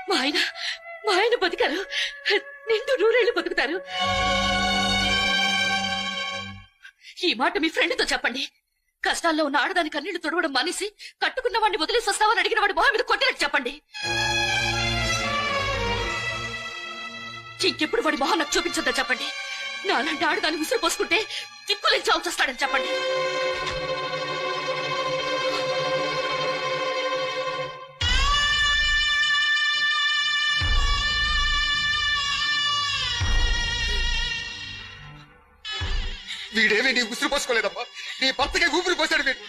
మా ఆయన మా ఆయన బతికారు, నిండు నూరేళ్లు బతుకుతారు. ఈ మాట మీ ఫ్రెండ్తో చెప్పండి. కష్టాల్లో ఉన్న ఆడదాని కన్నీళ్లు తొడవడం మానేసి కట్టుకున్న వాడిని వదిలేసి వస్తావని అడిగిన వాడి మొహం మీద కొట్టినట్టు చెప్పండి. ఇంకెప్పుడు వాడి మొహం నాకు చూపించొద్దా చెప్పండి. నాలాంటి ఆడదాన్ని ఉసురు పోసుకుంటే దిక్కులేని చావు చేస్తాడని చెప్పండి. వీడేమీ నీ ఉసురు పోసుకోలేదమ్మా, నీ భర్తకి ఊపిరి పోసాడు వీడు.